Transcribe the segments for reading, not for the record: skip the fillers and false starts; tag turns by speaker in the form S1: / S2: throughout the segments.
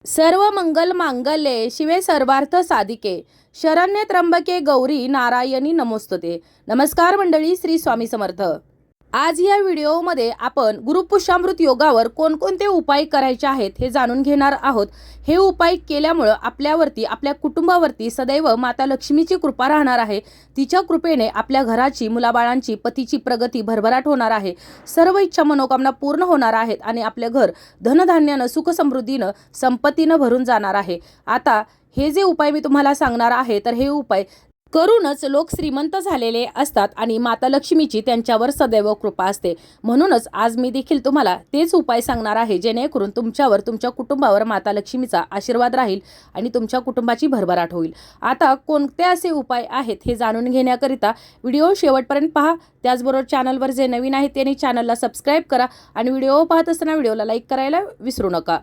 S1: सर्व मंगल मांगल्ये शिवे सर्वार्थ साधिके शरण्ये त्र्यंबके गौरी नारायणी नमोस्तुते। नमस्कार मंडळी, श्री स्वामी समर्थ। आज या व्हिडिओमध्ये आपण गुरुपुष्यामृत योगावर कोणकोणते उपाय करायचे आहेत हे जाणून घेणार आहोत। हे उपाय केल्यामुळे आपल्यावरती, आपल्या कुटुंबावरती सदैव माता लक्ष्मीची कृपा राहणार आहे। तिच्या कृपेने आपल्या घराची, मुलाबाळांची, पतीची प्रगती, भरभराट होणार आहे। सर्व इच्छा मनोकामना पूर्ण होणार आहेत आणि आपले घर धनधान्यानं, सुख समृद्धीनं, संपत्तीनं भरून जाणार आहे। आता हे जे उपाय मी तुम्हाला सांगणार आहे, तर हे उपाय करूनच लोक श्रीमंत झालेले असतात आणि माता लक्ष्मीची त्यांच्यावर सदैव कृपा असते। म्हणूनच आज मी देखील तुम्हाला तेच उपाय सांगणार आहे, जेणेकरून तुमच्यावर, तुमच्या कुटुंबावर माता लक्ष्मीचा आशीर्वाद राहील आणि तुमच्या कुटुंबाची भरभराट होईल। आता कोणते असे उपाय आहेत हे जाणून घेण्याकरिता व्हिडिओ शेवटपर्यंत पहा। त्याचबरोबर चॅनलवर जे नवीन आहेत त्यांनी चॅनलला सबस्क्राईब करा आणि व्हिडिओ पाहत असताना व्हिडिओला लाईक करायला विसरू नका।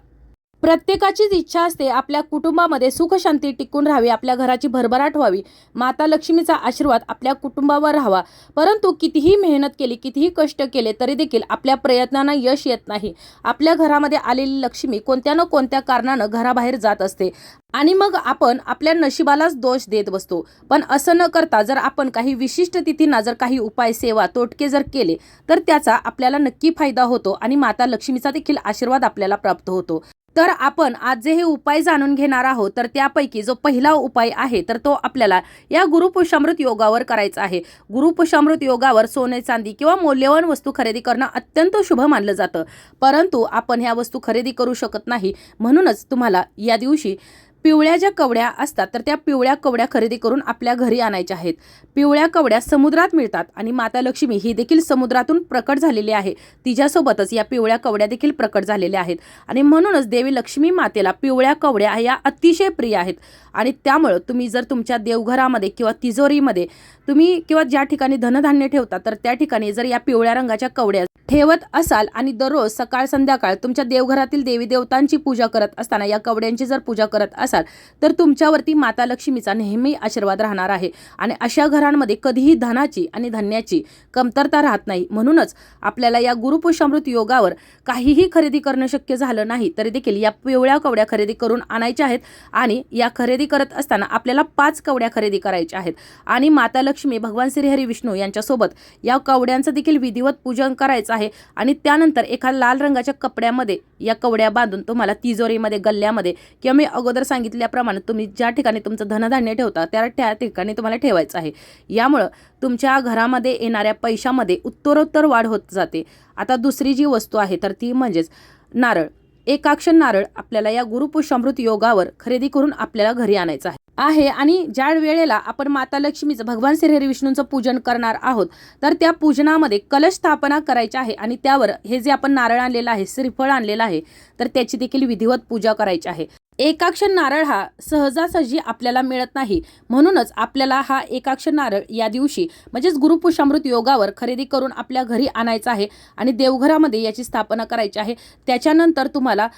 S1: प्रत्येकाचीच इच्छा असते आपल्या कुटुंबामध्ये सुख शांती टिकून राहावी, आपल्या घराची भरभराट व्हावी, माता लक्ष्मीचा आशीर्वाद आपल्या कुटुंबावर राहावा। परंतु कितीही मेहनत केली, कितीही कष्ट केले तरी देखील आपल्या प्रयत्नांना यश येत नाही। आपल्या घरामध्ये आलेली लक्ष्मी कोणत्या ना कोणत्या कारणानं घराबाहेर जात असते आणि मग आपण आपल्या नशिबालाच दोष देत बसतो। पण असं न करता जर आपण काही विशिष्ट तिथींना जर काही उपाय, सेवा, तोटके जर केले तर त्याचा आपल्याला नक्की फायदा होतो आणि माता लक्ष्मीचा देखील आशीर्वाद आपल्याला प्राप्त होतो। तर आपण आज जे हे उपाय जाणून घेणार आहोत, तर त्यापैकी जो पहिला उपाय आहे तर तो आपल्याला या गुरुपुष्यामृत योगावर करायचा आहे। गुरुपुष्यामृत योगावर सोने, चांदी किंवा मौल्यवान वस्तू खरेदी करणं अत्यंत शुभ मानलं जातं, परंतु आपण ह्या वस्तू खरेदी करू शकत नाही। म्हणूनच तुम्हाला या दिवशी पिवळ्या ज्या कवड्या असतात तर त्या पिवळ्या कवड्या खरेदी करून आपल्या घरी आणायच्या आहेत। पिवळ्या कवड्या समुद्रात मिळतात आणि माता लक्ष्मी ही देखील समुद्रातून प्रकट झालेली आहे। तिच्यासोबतच या पिवळ्या कवड्या देखील प्रकट झालेल्या आहेत आणि म्हणूनच देवी लक्ष्मी मातेला पिवळ्या कवड्या या अतिशय प्रिय आहेत। आणि त्यामुळे तुम्ही जर तुमच्या देवघरामध्ये किंवा तिजोरीमध्ये तुम्ही किंवा ज्या ठिकाणी धनधान्य ठेवता तर त्या ठिकाणी जर या पिवळ्या रंगाच्या कवड्या ठेवत असाल आणि दररोज सकाळ संध्याकाळ तुमच्या देवघरातील देवी देवतांची पूजा करत असताना या कवड्यांची जर पूजा करत असाल तर तुमच्यावरती माता लक्ष्मीचा नेहमी आशीर्वाद राहणार आहे आणि अशा घरांमध्ये कधीही धनाची आणि धान्याची कमतरता राहत नाही। म्हणूनच आपल्याला या गुरुपुष्यामृत योगावर काहीही खरेदी करणं शक्य झालं नाही तरी देखील या पिवळ्या कवड्या खरेदी करून आणायच्या आहेत आणि या खरेदी करत असताना आपल्याला 5 कवड्या खरेदी करायच्या आहेत आणि माता लक्ष्मी, भगवान श्री हरी विष्णू यांच्यासोबत या कवड्यांचं देखील विधिवत पूजन करायचं आहे आणि त्यानंतर एका लाल रंगाच्या कपड्यामध्ये या कवड्या बांधून तुम्हाला तिजोरीमध्ये, गल्ल्यामध्ये किंवा मी अगोदर सांगितल्याप्रमाणे तुम्ही ज्या ठिकाणी तुमचं धनधान्य ठेवता त्या ठिकाणी तुम्हाला ठेवायचं आहे। यामुळं तुमच्या घरामध्ये येणाऱ्या पैशामध्ये उत्तरोत्तर वाढ होत जाते। आता दुसरी जी वस्तू आहे तर ती म्हणजेच नारळ। एकाक्षर नारळ आपल्याला या गुरुपुष्यामृत योगावर खरेदी करून आपल्याला घरी आणायचं आहे आणि ज्या वेळेला आपण माता लक्ष्मीचं, भगवान श्री हरी विष्णूंचं पूजन करणार आहोत तर त्या पूजनामध्ये कलश स्थापना करायची आहे आणि त्यावर हे जे आपण नारळ आणलेलं आहे, श्रीफळ आणलेलं आहे, तर त्याची देखील विधिवत पूजा करायची आहे। एकाक्षर नारळ हा सहजासहजी आपल्याला मिळत नाही, म्हणूनच आपल्याला हा एकाक्षर नारळ या दिवशी म्हणजेच गुरुपुष्यामृत योगावर खरेदी करून आपल्या घरी आणायचा आहे आणि देवघरामध्ये याची स्थापना करायची आहे। त्याच्यानंतर तुम्हाला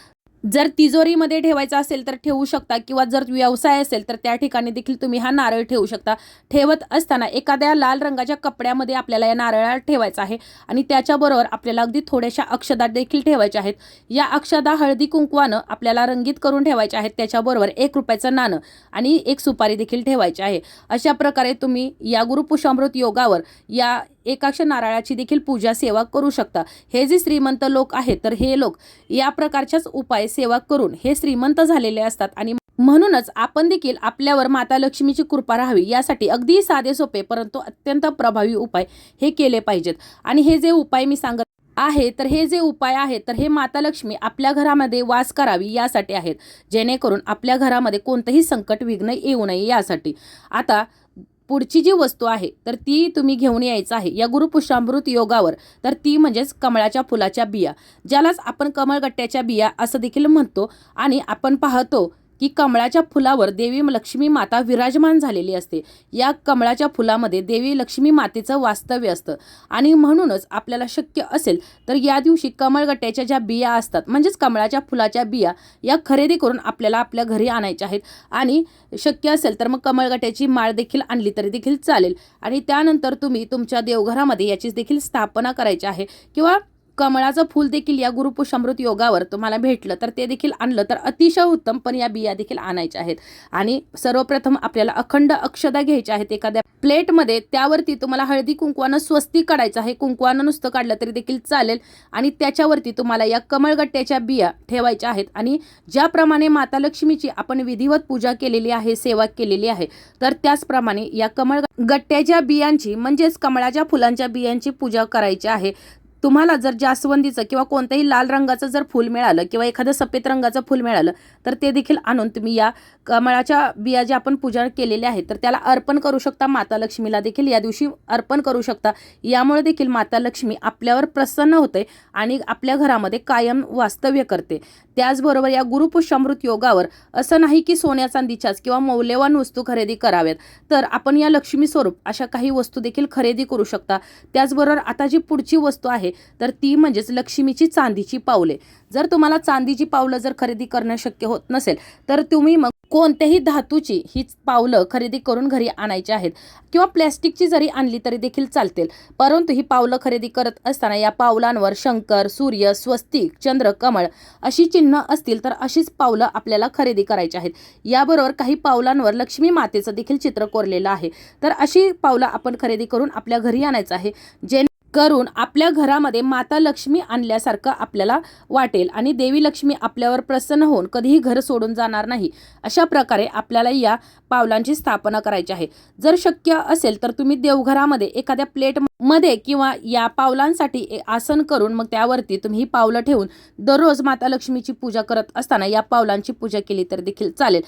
S1: जर तिजोरीमध्ये ठेवायचा असेल तर ठेवू शकता किंवा जर व्यवसाय असेल तर त्या ठिकाणी देखील तुम्ही हा नारळ ठेवू शकता। ठेवत असताना एखाद्या लाल रंगाच्या कपड्यामध्ये आपल्याला या नारळाला ठेवायचं आहे आणि त्याच्याबरोबर आपल्याला अगदी थोड्याशा अक्षदा देखील ठेवायच्या आहेत। या अक्षदा हळदी कुंकवानं आपल्याला रंगीत करून ठेवायच्या आहेत। त्याच्याबरोबर 1 रुपयाचं नाणं आणि 1 सुपारी देखील ठेवायची आहे। अशा प्रकारे तुम्ही या गुरुपुष्यामृत योगावर या एकाक्षर नारळाची देखील पूजा, सेवा करू शकता। हे जे श्रीमंत लोक आहेत तर हे लोक या प्रकारच्याच उपाय, सेवा करून हे श्रीमंत झालेले असतात आणि म्हणूनच आपण देखील आपल्यावर माता लक्ष्मीची कृपा राहावी यासाठी अगदी साधे सोपे परंतु अत्यंत प्रभावी उपाय हे केले पाहिजेत। आणि हे जे उपाय मी सांगत आहे तर हे जे उपाय आहेत तर हे माता लक्ष्मी आपल्या घरामध्ये वास करावी यासाठी आहेत, जेणेकरून आपल्या घरामध्ये कोणतंही संकट, विघ्न येऊ नये यासाठी। आता पुढची जी वस्तू आहे तर ती तुम्ही घेऊन यायचं आहे या गुरुपुष्यामृत योगावर, तर ती म्हणजेच कमळाच्या फुलाच्या बिया, ज्यालाच आपण कमळगट्ट्याच्या बिया असं देखील म्हणतो। आणि आपण पाहतो की कमळाच्या फुलावर देवी लक्ष्मी माता विराजमान झालेली असते। या कमळाच्या फुलामध्ये देवी लक्ष्मी मातेचं वास्तव्य असतं आणि म्हणूनच आपल्याला शक्य असेल तर या दिवशी कमळगट्ट्याच्या ज्या बिया असतात म्हणजेच कमळाच्या फुलाच्या बिया या खरेदी करून आपल्याला आपल्या घरी आणायच्या आहेत आणि शक्य असेल तर मग कमळगट्ट्याची माळ देखील आणली तरी देखील चालेल। आणि त्यानंतर तुम्ही तुमच्या देवघरामध्ये याची देखील स्थापना करायची आहे किंवा कमळाचं फूल देखील या गुरुपुष्यामृत योगावर तुम्हाला भेटलं तर ते देखील आणलं तर अतिशय उत्तम, पण या बिया देखील आणायच्या आहेत. आणि सर्वप्रथम आपल्याला अखंड अक्षता घ्यायच्या आहेत एखाद्या प्लेटमध्ये. त्यावरती तुम्हाला हळदी कुंकवानं स्वस्तिक काढायचं आहे. कुंकवानं नुसतं काढलं तरी देखील चालेल. आणि त्याच्यावरती तुम्हाला या कमळगट्ट्याच्या बिया ठेवायच्या आहेत. आणि ज्याप्रमाणे माता लक्ष्मीची आपण विधिवत पूजा केलेली आहे, सेवा केलेली आहे, तर त्याचप्रमाणे या कमळगट्ट्याच्या बियांची म्हणजेच कमळाच्या फुलांच्या बियांची पूजा करायची आहे. तुम्हाला जर जास्वंदीचं किंवा कोणत्याही लाल रंगाचं जर फूल मिळालं किंवा एखादं सफेद रंगाचं फूल मिळालं तर ते देखील आणून तुम्ही या कमळाच्या बिया ज्या आपण पूजा केलेल्या आहेत तर त्याला अर्पण करू शकता. माता लक्ष्मीला देखील या दिवशी अर्पण करू शकता. यामुळे देखील माता लक्ष्मी आपल्यावर प्रसन्न होते आणि आपल्या घरामध्ये कायम वास्तव्य करते. त्याचबरोबर या गुरुपुष्यामृत योगावर असं नाही की सोन्या चांदीच्याच किंवा मौल्यवान वस्तू खरेदी कराव्यात, तर आपण या लक्ष्मी स्वरूप अशा काही वस्तू देखील खरेदी करू शकता. त्याचबरोबर आता जी पुढची वस्तू आहे तर ती म्हणजेच लक्ष्मीची चांदीची पावले. जर तुम्हाला चांदीची पावलं जर खरेदी करणं शक्य होत नसेल तर तुम्ही मग कोणत्याही धातूची ही पावलं खरेदी करून घरी आणायची आहेत किंवा प्लॅस्टिकची जरी आणली तरी देखील चालतील. परंतु ही पावलं खरेदी करत असताना या पावलांवर शंकर, सूर्य, स्वस्तिक, चंद्र, कमळ अशी चिन्ह असतील तर अशीच पावलं आपल्याला खरेदी करायची आहेत. याबरोबर काही पावलांवर लक्ष्मी मातेचं देखील चित्र कोरलेलं आहे. तर अशी पावलं आपण खरेदी करून आपल्या घरी आणायचं आहे, करून आपल्या घरामध्ये माता लक्ष्मी आणल्यासारखं आपल्याला वाटेल आणि देवी लक्ष्मी आपल्यावर प्रसन्न होऊन कधीही घर सोडून जाणार नाही. अशा प्रकारे आपल्याला या पावलांची स्थापना करायची आहे. जर शक्य असेल तर तुम्ही देवघरामध्ये एखाद्या प्लेटमध्ये किंवा या पावलांसाठी आसन करून मग त्यावरती तुम्ही ही पावलं ठेवून दररोज माता लक्ष्मीची पूजा करत असताना या पावलांची पूजा केली तर देखील चालेल.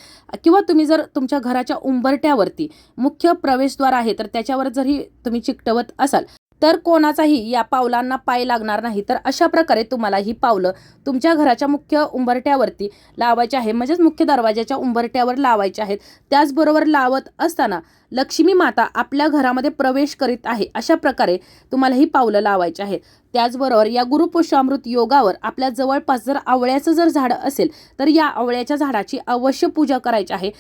S1: किंवा तुम्ही जर तुमच्या घराच्या उंबरठ्यावरती मुख्य प्रवेशद्वार आहे तर त्याच्यावर जरी तुम्ही चिकटवत असाल तर कोणाचाही या पावलांना पाय लागणार नाही. तर अशा प्रकारे तुम्हाला ही पावलं तुमच्या घराच्या मुख्य उंबरठ्यावरती लावायची आहे, म्हणजेच मुख्य दरवाजाच्या उंबरठ्यावर लावायचे आहेत. त्याचबरोबर लावत असताना लक्ष्मी माता आपल्या घरामध्ये प्रवेश करीत आहे अशा प्रकारे तुम्हाला ही पावलं लावायची आहेत. त्याचबरोबर या गुरुपुष्यामृत योगावर आपल्या जवळपास जर आवळ्याचं जर झाड असेल तर या आवळ्याच्या झाडाची अवश्य पूजा करायची आहे.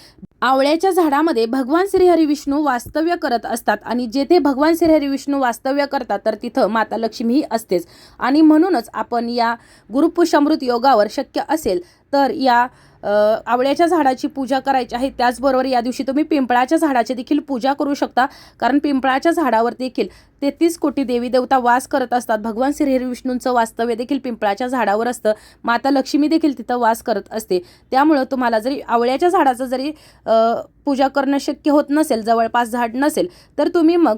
S1: आवळ्याच्या झाडामध्ये भगवान श्रीहरी विष्णू वास्तव्य करत असतात आणि जेथे भगवान श्रीहरी विष्णू वास्तव्य करतात तर तिथं माता लक्ष्मी ही असतेच. आणि म्हणूनच आपण या गुरुपुष्यामृत योगावर शक्य असेल तर या आवळ्याच्या झाडाची पूजा करायची आहे. त्याचबरोबर या दिवशी तुम्ही पिंपळाच्या झाडाची देखील पूजा करू शकता, कारण पिंपळाच्या झाडावर देखील 33 कोटी देवी देवता वास करत असतात. भगवान श्रीहरी विष्णूंचं वास्तव्य देखील पिंपळाच्या झाडावर असतं. माता लक्ष्मी देखील तिथं वास करत असते. त्यामुळं तुम्हाला जरी आवळ्याच्या झाडाचं जरी पूजा करणं शक्य होत नसेल, जवळपास झाड नसेल, तर तुम्ही मग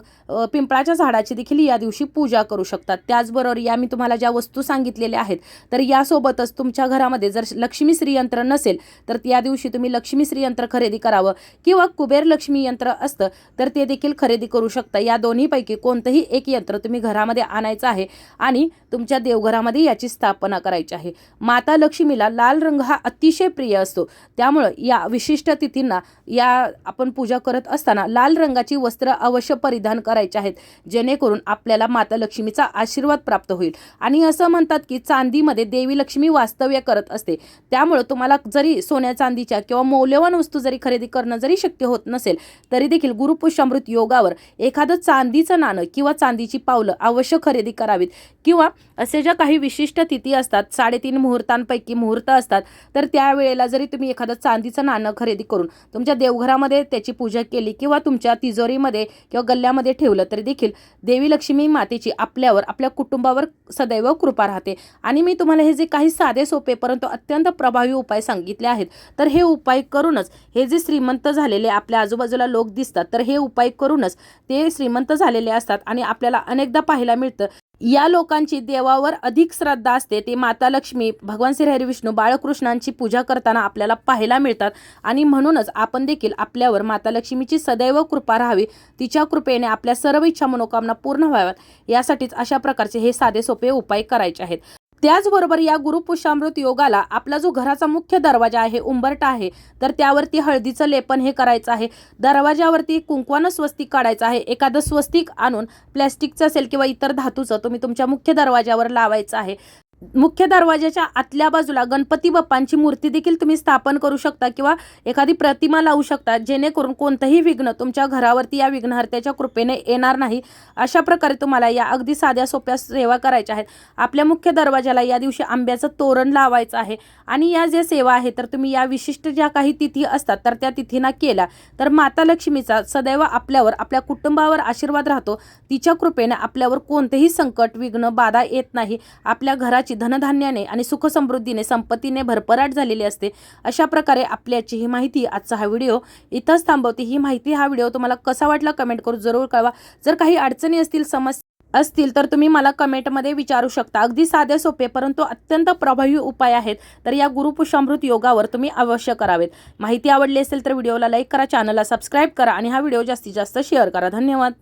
S1: पिंपळाच्या झाडाची देखील या दिवशी पूजा करू शकता. त्याचबरोबर या मी तुम्हाला ज्या वस्तू सांगितलेल्या आहेत तर यासोबतच तुमच्या घरामध्ये जर लक्ष्मी श्रीयंत्र नसेल तर या दिवशी तुम्ही लक्ष्मी श्रीयंत्र खरेदी करावं किंवा कुबेर लक्ष्मी यंत्र असतं तर ते देखील खरेदी करू शकता. या दोन्हीपैकी कोणतंही एक यंत्र तुम्ही घरामध्ये आणायचं आहे आणि तुमच्या देवघरामध्ये याची स्थापना करायची आहे. माता लक्ष्मीला लाल रंग हा अतिशय प्रिय असतो. त्यामुळं या विशिष्ट तिथींना या आपण पूजा करत असताना लाल रंगाची वस्त्र अवश्य परिधान करायचे आहेत, जेणेकरून आपल्याला माता लक्ष्मीचा आशीर्वाद प्राप्त होईल. आणि असं म्हणतात की चांदीमध्ये देवी लक्ष्मी वास्तव्य करत असते. त्यामुळे तुम्हाला जरी सोन्या चांदीच्या किंवा मौल्यवान वस्तू जरी खरेदी करणं जरी शक्य होत नसेल तरी देखील गुरुपुष्यामृत योगावर एखादं चांदीचं नाणं किंवा चांदीची पावलं अवश्य खरेदी करावीत. किंवा असे ज्या काही विशिष्ट तिथी असतात, 3.5 मुहूर्तांपैकी मुहूर्त असतात, तर त्यावेळेला जरी तुम्ही एखादं चांदीचं नाणं खरेदी करून तुमच्या देवघरामध्ये त्याची पूजा केली किंवा तुमच्या तिजोरीमध्ये किंवा गल्ल्यामध्ये ठेवलं तरी देखील देवी लक्ष्मी मातेची आपल्यावर, आपल्या कुटुंबावर सदैव कृपा राहते. आणि मी तुम्हाला हे जे काही साधे सोपे परंतु अत्यंत प्रभावी उपाय सांगितले आहेत तर हे उपाय करूनच हे जे श्रीमंत झालेले आपल्या आजूबाजूला लोक दिसतात तर हे उपाय करूनच ते श्रीमंत झालेले असतात. आणि आपल्याला अनेकदा पाहायला मिळतं या लोकांची देवावर अधिक श्रद्धा असते. ते माता लक्ष्मी, भगवान श्रीहरी विष्णू, बाळकृष्णांची पूजा करताना आपल्याला पाहायला मिळतात. आणि म्हणूनच आपण देखील आपल्यावर माता लक्ष्मीची सदैव कृपा राहावी, तिच्या कृपेने आपल्या सर्व इच्छा मनोकामना पूर्ण व्हाव्यात यासाठीच अशा प्रकारचे हे साधे सोपे उपाय करायचे आहेत. त्याचबरोबर या गुरुपुष्यामृत योगाला आपला जो घराचा मुख्य दरवाजा आहे, उंबरठा आहे, तर त्यावरती हळदीचं लेपन हे करायचं आहे. दरवाजावरती कुंकवानं स्वस्तिक काढायचं आहे. एखादं स्वस्तिक आणून प्लॅस्टिकचं असेल किंवा इतर धातूचं तुम्ही तुमच्या मुख्य दरवाजावर लावायचं आहे. मुख्य दरवाजाच्या आतल्या बाजूला गणपती बाप्पांची मूर्ती देखील तुम्ही स्थापन करू शकता किंवा एखादी प्रतिमा लावू शकता, जेणेकरून कोणतंही विघ्न तुमच्या घरावरती या विघ्नहर्त्याच्या कृपेने येणार नाही. अशा प्रकारे तुम्हाला या अगदी साध्या सोप्या सेवा करायच्या आहेत. आपल्या मुख्य दरवाजाला या दिवशी आंब्याचं तोरण लावायचं आहे आणि या ज्या सेवा आहे तर तुम्ही या विशिष्ट ज्या काही तिथी असतात तर त्या तिथींना केल्या तर माता लक्ष्मीचा सदैव आपल्यावर, आपल्या कुटुंबावर आशीर्वाद राहतो. तिच्या कृपेने आपल्यावर कोणतेही संकट, विघ्न, बाधा येत नाही. आपल्या घराची धनधान्याने आणि सुखसमृद्धीने, संपत्तीने भरभराट झालेली असते. अशा प्रकारे आपल्याची ही माहिती, आजचा हा व्हिडिओ इथंच थांबवते. ही माहिती, हा व्हिडिओ तुम्हाला कसा वाटला कमेंट करून जरूर कळवा. जर काही अडचणी असतील, समस्या असतील तर तुम्ही मला कमेंटमध्ये विचारू शकता. अगदी साधे सोपे परंतु अत्यंत प्रभावी उपाय आहेत. तर या गुरुपुषामृत योगावर तुम्ही अवश्य करावेत. माहिती आवडली असेल तर व्हिडिओला लाईक करा, चॅनलला सबस्क्राईब करा आणि हा व्हिडिओ जास्तीत जास्त शेअर करा. धन्यवाद.